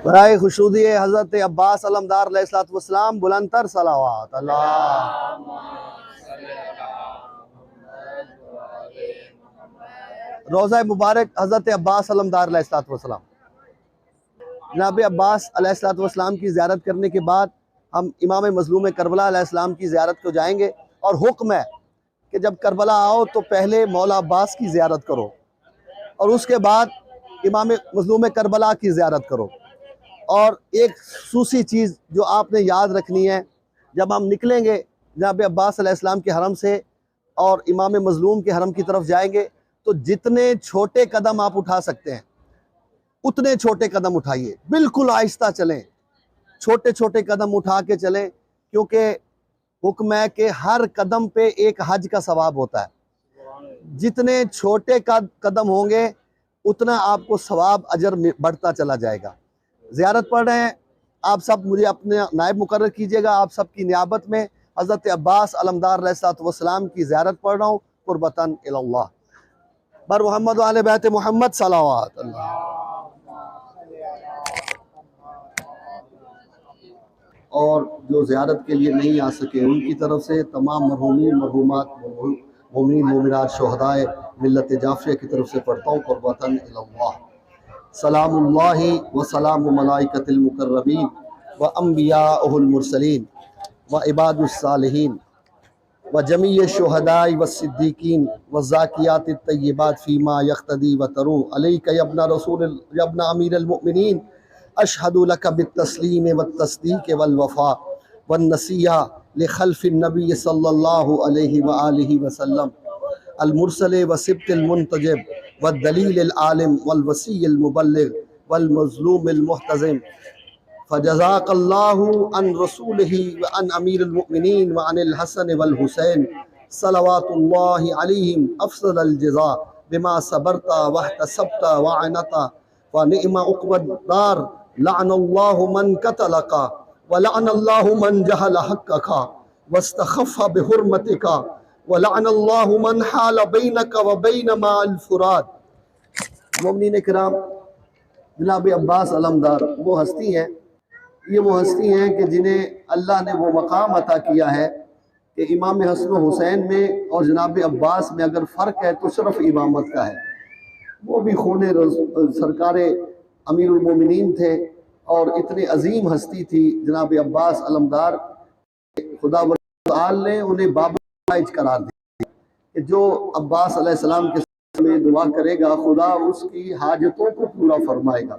برائے خشودی حضرت عباس علمدار علیہ السلام بلند تر صلوات اللہ روضہ مبارک حضرت عباس علمدار علیہ السلام۔ جناب عباس علیہ السلام کی زیارت کرنے کے بعد ہم امام مظلوم کربلا علیہ السلام کی زیارت کو جائیں گے، اور حکم ہے کہ جب کربلا آؤ تو پہلے مولا عباس کی زیارت کرو اور اس کے بعد امام مظلوم کربلا کی زیارت کرو۔ اور ایک خصوصی چیز جو آپ نے یاد رکھنی ہے، جب ہم نکلیں گے جناب عباس علیہ السلام کے حرم سے اور امام مظلوم کے حرم کی طرف جائیں گے، تو جتنے چھوٹے قدم آپ اٹھا سکتے ہیں اتنے چھوٹے قدم اٹھائیے، بالکل آہستہ چلیں، چھوٹے چھوٹے قدم اٹھا کے چلیں، کیونکہ حکم ہے کہ ہر قدم پہ ایک حج کا ثواب ہوتا ہے۔ جتنے چھوٹے قدم ہوں گے اتنا آپ کو ثواب اجر بڑھتا چلا جائے گا۔ زیارت پڑھ رہے ہیں آپ سب، مجھے اپنے نائب مقرر کیجئے گا، آپ سب کی نیابت میں حضرت عباس علمدار علیہ السلام کی زیارت پڑھ رہا ہوں قربتاً اللہ بر محمد و آل بیت محمد صلوات اللہ۔ اور جو زیارت کے لیے نہیں آ سکے ان کی طرف سے تمام مرحومین مرحومات مومنین مومنات شہدائے ملت جعفریہ کی طرف سے پڑھتا ہوں قربتاً اللہ۔ سلام اللہ و سلام ملائکۃ المقربین و انبیاء المرسلین و عباد الصالحین و جمیع الشہداء والصدیقین والزاکیات الطیبات فیما یقتدی و ترو علیک یا ابن امیر المؤمنین اشہد لک بالتسلیم والتصدیق والوفاء والنصیحہ لخلف النبی صلی اللہ علیہ وآلہ وسلم المرسل وسبت المنتجب والدلیل العالم والوسیع المبلغ والمظلوم المحتزم فجزاک اللہ عن رسولہ وعن امیر المؤمنین وعن الحسن والحسین صلوات اللہ علیہم افضل الجزاء بما صبرت واحتسبت وعنت ونعم عقب الدار لعن اللہ من قتلک ولعن اللہ من جہل حقک واستخف بحرمتک ولعن اللہ من حال بینک وبین ماء الفرات۔ مومنین کرام، جناب عباس علمدار وہ ہستی ہیں، یہ وہ ہستی ہیں کہ جنہیں اللہ نے وہ مقام عطا کیا ہے کہ امام حسن و حسین میں اور جناب عباس میں اگر فرق ہے تو صرف امامت کا ہے۔ وہ بھی خون سرکار امیر المومنین تھے اور اتنے عظیم ہستی تھی جناب عباس علمدار، خدا تعالی نے انہیں باب الحج قرار دیا کہ جو عباس علیہ السلام کے میں دعا کرے گا خدا اس کی حاجتوں کو پورا فرمائے گا۔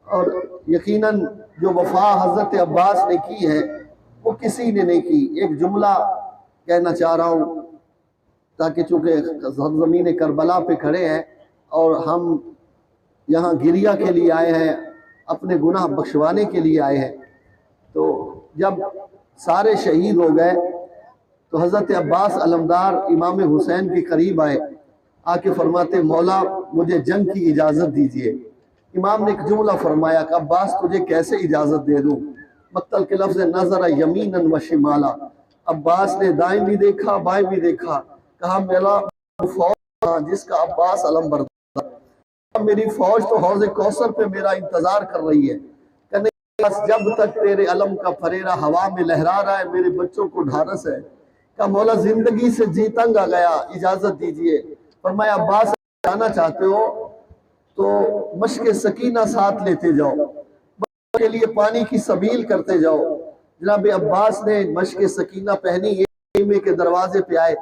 اور یقیناً جو وفا حضرت عباس نے کی ہے وہ کسی نے نہیں کی۔ ایک جملہ کہنا چاہ رہا ہوں تاکہ چونکہ زمین کربلا پہ کھڑے ہیں اور ہم یہاں گریہ کے لیے آئے ہیں، اپنے گناہ بخشوانے کے لیے آئے ہیں، تو جب سارے شہید ہو گئے تو حضرت عباس علمدار امام حسین کے قریب آئے، آ کے فرماتے مولا مجھے جنگ کی اجازت دیجئے۔ امام نے ایک جملہ فرمایا کہ عباس تجھے کیسے اجازت دے دوں؟ مقتل کے لفظ نظر یمیناً و شمالا، عباس نے دائیں بھی دیکھا بائیں بھی دیکھا، کہا میرا فوج جس کا عباس علم بردار، میری فوج تو حوض کوثر پہ میرا انتظار کر رہی ہے، کہ جب تک تیرے علم کا فریرہ ہوا میں لہرا رہا ہے میرے بچوں کو ڈھارس ہے۔ کہا مولا زندگی سے جی تنگ آ گیا، اجازت دیجئے۔ فرمایا عباس جانا چاہتے ہو تو مشق سکینہ ساتھ لیتے جاؤ، بچوں کے لیے پانی کی سبیل کرتے جاؤ۔ جناب عباس نے مشق سکینہ پہنی، خیمے کے دروازے پہ آئے،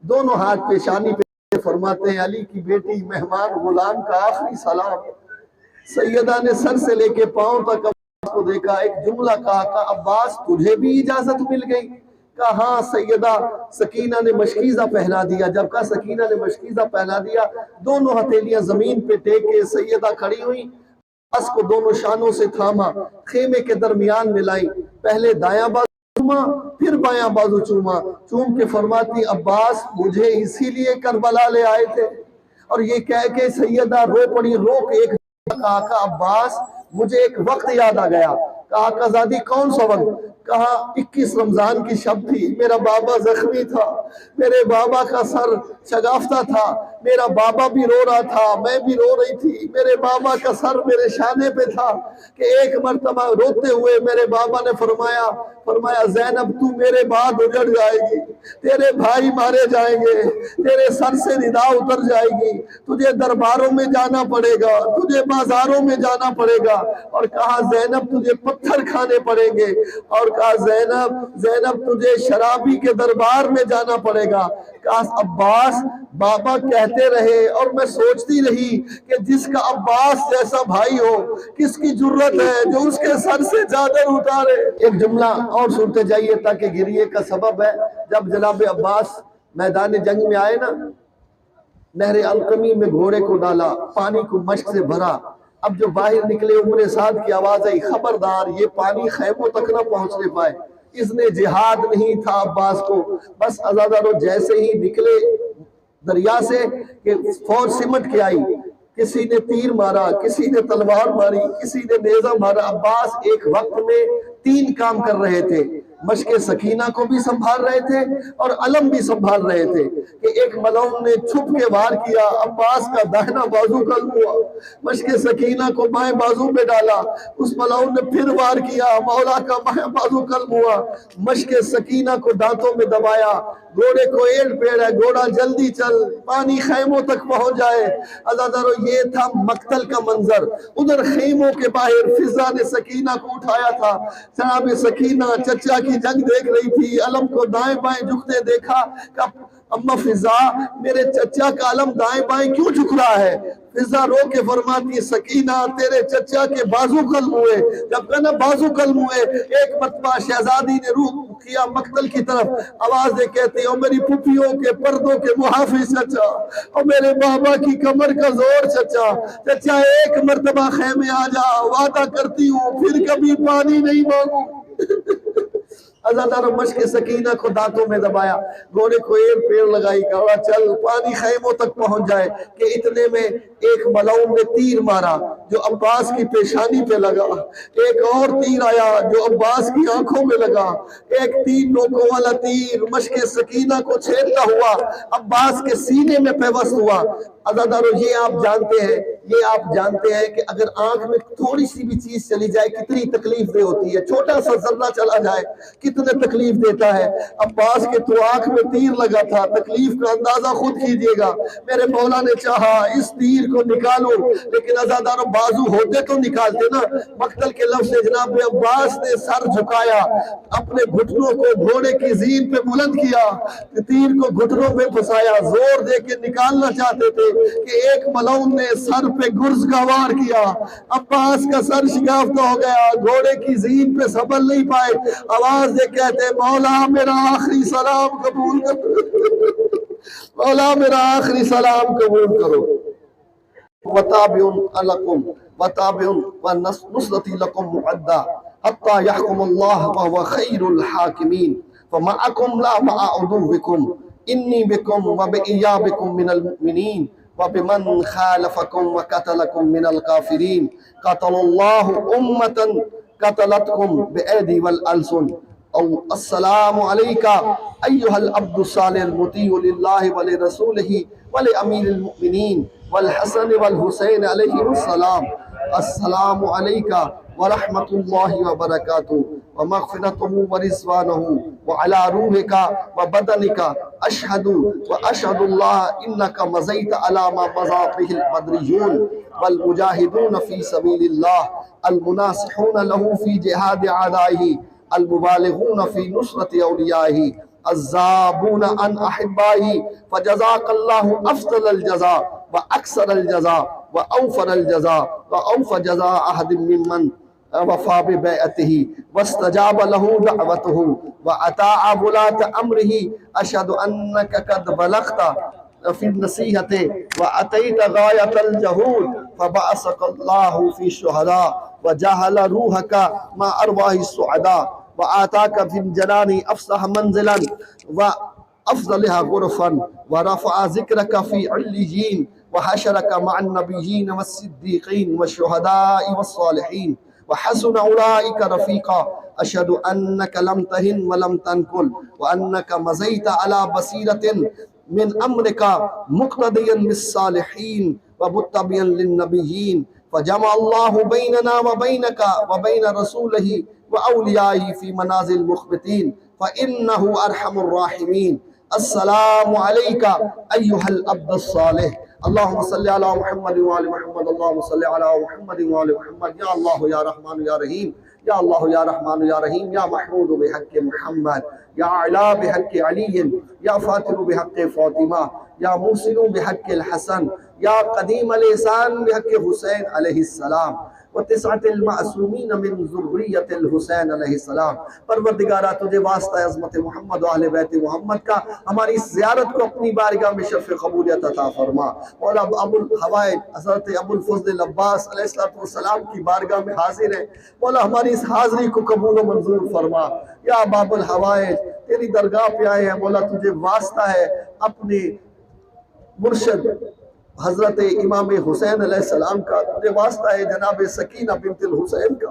دونوں ہاتھ پیشانی پہ فرماتے ہیں علی کی بیٹی مہمان غلام کا آخری سلام۔ سیدہ نے سر سے لے کے پاؤں تک عباس کو دیکھا، ایک جملہ کہا کہ عباس تجھے بھی اجازت مل گئی؟ کہا ہاں سیدہ سکینہ نے مشکیزہ پہنا دیا۔ جب کہا سکینہ نے مشکیزہ پہنا دیا، دونوں ہتھیلیاں زمین پہ ٹیکے سیدہ کھڑی ہوئی، عباس کو دونوں شانوں سے تھاما، خیمے کے درمیان ملائی، پہلے دایاں بازو چوما پھر بایاں بازو چوما، چوم کے فرماتی عباس مجھے اسی لیے کربلا لے آئے تھے؟ اور یہ کہہ کے سیدہ رو پڑی، رو کے ایک کہا کہ عباس مجھے ایک وقت یاد آ گیا، کہا آقازادی کون سا وقت؟ کہا 21 رمضان کی شب تھی، میرا بابا زخمی تھا، میرے بابا کا سر شگافتہ تھا، میرا بابا بھی رو رہا تھا، میں بھی رو رہی تھی، میرے بابا کا سر میرے شانے پہ تھا کہ ایک مرتبہ روتے ہوئے میرے بابا نے فرمایا زینب تو میرے بعد اجڑ جائے گی، تیرے بھائی مارے جائیں گے، تیرے سر سے ندا اتر جائے گی، تجھے درباروں میں جانا پڑے گا، تجھے بازاروں میں جانا پڑے گا، اور کہا زینب تجھے پتھر کھانے پڑیں گے، اور کہا زینب تجھے شرابی کے دربار میں جانا پڑے گا۔ کاش عباس بابا کہتے رہے اور میں سوچتی رہی کہ جس کا عباس جیسا بھائی ہو کس کی جرت ہے جو اس کے سر سے چادر اتارے۔ ایک جملہ اور سنتے جائیے تاکہ گریے کا سبب ہے، جب جناب عباس میدان جنگ میں آئے نا، نہر القمی میں گھوڑے کو ڈالا، پانی کو مشک سے بھرا، اب جو باہر نکلے عمر سعد کی آواز آئی خبردار یہ پانی خیموں تک نہ پہنچنے پائے۔ اس نے جہاد نہیں تھا عباس کو، بس عزادارو جیسے ہی نکلے دریا سے کہ فوج سمٹ کے آئی، کسی نے تیر مارا، کسی نے تلوار ماری، کسی نے نیزہ مارا۔ عباس ایک وقت میں 3 کام کر رہے تھے، مشق سکینہ کو بھی سنبھال رہے تھے اور علم بھی سنبھال رہے تھے کہ ایک ملعون نے چھپ کے وار کیا، عباس کا داہنا بازو قلم ہوا، مشق سکینہ کو بائیں بازو پہ ڈالا، اس ملعون نے پھر وار کیا، مولا کا بائیں بازو قلم ہوا، مشق سکینہ کو دانتوں میں دبایا، گھوڑے کو ایڑ پیڑ ہے، گھوڑا جلدی چل، پانی خیموں تک پہنچ جائے۔ عزادارو یہ تھا مقتل کا منظر۔ ادھر خیموں کے باہر فضا نے سکینہ کو اٹھایا تھا، جناب سکینہ چچا کی جنگ دیکھ رہی تھی، علم کو دائیں بائیں جھکتے دیکھا کہ اما فضا میرے چچا کا علم دائیں بائیں کیوں جھک رہا ہے؟ فضا رو کے فرماتی سکینہ تیرے چچا کے بازو قلم ہوئے، جب کہنا بازو قلم ہوئے، ایک مرتبہ شہزادی نے روح کیا مقتل کی طرف، آواز دے کہتی او میری پھوپھیوں کے پردوں کے محافظ چچا، اور میرے بابا کی کمر کا زور چچا، چچا ایک مرتبہ خیمے آ جا، وعدہ کرتی ہوں پھر کبھی پانی نہیں مانگوں۔ عزادارو مشق سکینہ کو دانتوں میں دبایا، گھوڑے کو ایڑ پیڑ لگائی، کہا چل پانی خیموں تک پہنچ جائے کہ اتنے میں ایک ملعون نے تیر مارا جو عباس کی پیشانی پہ لگا، ایک اور تیر آیا جو عباس کی آنکھوں میں لگا، ایک 3 نوکوں والا تیر مشق سکینہ کو چھیدتا ہوا عباس کے سینے میں پیوست ہوا۔ عزادارو یہ آپ جانتے ہیں کہ اگر آنکھ میں تھوڑی سی بھی چیز چلی جائے کتنی تکلیف دہ ہوتی ہے، چھوٹا سا ذرہ چلا جائے کتنے تکلیف دیتا ہے۔ عباس کے تو آنکھ میں تیر لگا تھا، تکلیف کا اندازہ خود کیجئے گا۔ میرے مولا نے چاہا اس تیر کو نکالو، لیکن عزادارو بازو ہوتے تو نکالتے نا۔ مقتل کے لفظ سے جناب عباس نے سر جھکایا، اپنے گھٹنوں کو گھوڑے کی زین پہ بلند کیا، تیر کو گھٹنوں پہ پھنسایا، زور دے کے نکالنا چاہتے تھے کہ ایک ملعون نے سر پہ گرز کا وار کیا، عباس کا سر شکافتہ ہو گیا، گھوڑے کی زین پہ سنبھل نہیں پائے، آواز دے کہتے مولا میرا آخری سلام قبول کرو، مولا میرا آخری سلام قبول کرو۔ وَتَابِعٌ لَكُمْ وَتَابِعٌ وَنُصْرَتِي لَكُمْ مُعَدَّةٌ حَتَّى يَحْكُمَ اللَّهُ وَهُوَ خَيْرُ الْحَاكِمِينَ فَمَعَكُمْ لَا مَعَ عُدُوِّكُمْ إِنِّي بِكُمْ وَبِإِيَّابِكُمْ مِنَ الْمُؤْمِنِينَ وَبِمَنْ خَالَفَكُمْ وَقَتَلَكُمْ مِنَ الْكَافِرِينَ قَتَلَ اللَّهُ أُمَّةً قَتَلَتْكُمْ بِأَيْدِي وَالْأَلْسُنِ السلام علیکہ ایہا العبد الصالح المطیع للہ ولرسولہ ولامیر المؤمنین والحسن والحسین علیہ السلام۔ السلام علیکہ ورحمۃ اللہ وبرکاتہ ومغفرتہ ورضوانہ وعلی روحک وبدنک اشہد واشہد اللہ انک مضیت علی ما مضى به البدریون والمجاہدون فی سبیل اللہ المناصحون له فی جہاد اعدائہ المبالغون فی نصرت اولیائہ الذابون عن احبائہ فجزاک اللہ افضل الجزاء واکثر الجزاء واوفر الجزاء واوف جزاء احد ممن وفا ببیعته واستجاب له دعوته واطاع ولاة امره اشهد انك قد بلغت في النصيحة وأتيت غاية الجهود فبعثك الله في الشهداء وجعل روحك مع أرواح السعداء وآتاك في الجنان أفصح منزلا وأفضلها غرفا ورفع ذكرك في عليين وحشرك مع النبيين والصديقين والشهداء والصالحين وحسن أولئك رفيقا أشهد أنك لم تهن ولم تنكل وأنك مزيت على بصيرة من أمرك مقتديا بالصالحين ومتبعا للنبيين فجمع الله بيننا وبينك وبين رسوله وأوليائه في منازل مخبتين فإنه أرحم الراحمين. السلام عليك أيها العبد الصالح. اللهم صل على محمد وعلى محمد. اللهم صل على محمد وعلى محمد. يا الله يا رحمن يا رحيم. يا الله يا رحمن يا رحيم. يا محمود بحق محمد. يا علا بحق علي. يا فاطر بحق فاطمة. يا موسل بحق الحسن. يا قديم الإحسان بحق حسين عليه السلام وتسعة المعصومین من ذریت الحسین علیہ السلام. پروردگارہ تجھے واسطہ عظمت محمد و اہل بیت محمد کا ہماری اس زیارت کو اپنی بارگاہ میں شرف قبولیت عطا فرما. مولا ابو الحوائج حضرت ابو الفضل عباس علیہ السلام کی بارگاہ میں حاضر ہیں. مولا ہماری اس حاضری کو قبول و منظور فرما. یا باب الحوائج تیری درگاہ پہ آئے ہیں مولا، تجھے واسطہ ہے اپنے مرشد حضرت امام حسین علیہ السلام کا، تجھے واسطہ ہے جناب سکینہ بنت الحسین کا،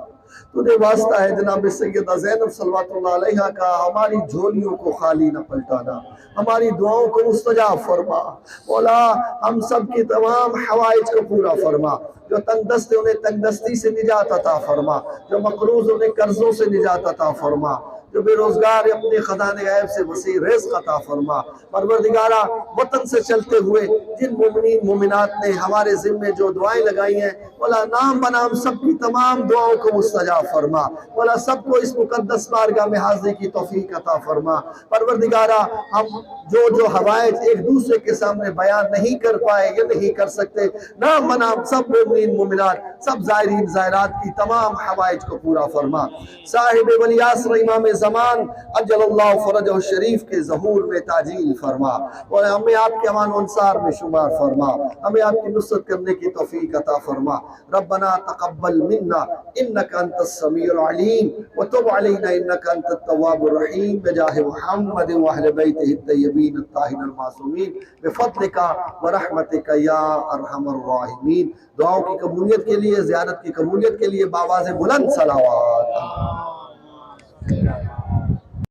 تجھے واسطہ ہے جناب سیدہ زینب صلوات اللہ علیہا کا. ہماری جھولیوں کو خالی نہ پلٹانا، ہماری دعاؤں کو مستجاب فرما. مولا ہم سب کی تمام حوائج کو پورا فرما. جو تنگ دست انہیں تنگ دستی سے نجات عطا فرما، جو مقروض انہیں قرضوں سے نجات عطا فرما، جو بے روزگار اپنے خزانے غیب سے وسیع رزق عطا فرما. پروردگارہ وطن سے چلتے ہوئے جن مومنین مومنات نے ہمارے ذمے جو دعائیں لگائی ہیں مولا نام بنام سب کی تمام دعاؤں کو مستجاب فرما. مولا سب کو اس مقدس بارگاہ میں حاضری کی توفیق عطا فرما. پروردگارہ ہم جو حوائج ایک دوسرے کے سامنے بیان نہیں کر پائے یا نہیں کر سکتے، نام بنام سب مومنین مومنات سب زائرین زائرات کی تمام حوائج کو پورا فرما. صاحب ولی عصر امام زمان اجل اللہ فرجہ الشریف کے ظہور میں تعجیل فرما اور ہمیں آپ کے امان و انصار میں شمار فرما. ہمیں آپ کی نصرت کرنے کی توفیق عطا فرما. ربنا تقبل منا انك انت السميع العليم وتب علينا انك انت التواب الرحيم بجاه محمد واهل بيته الطيبين الطاهرين المعصومين بفضلك ورحمتك يا ارحم الراحمين. دعاؤں کی قبولیت کے لیے، زیارت کی قبولیت کے لیے باواز بلند صلوات.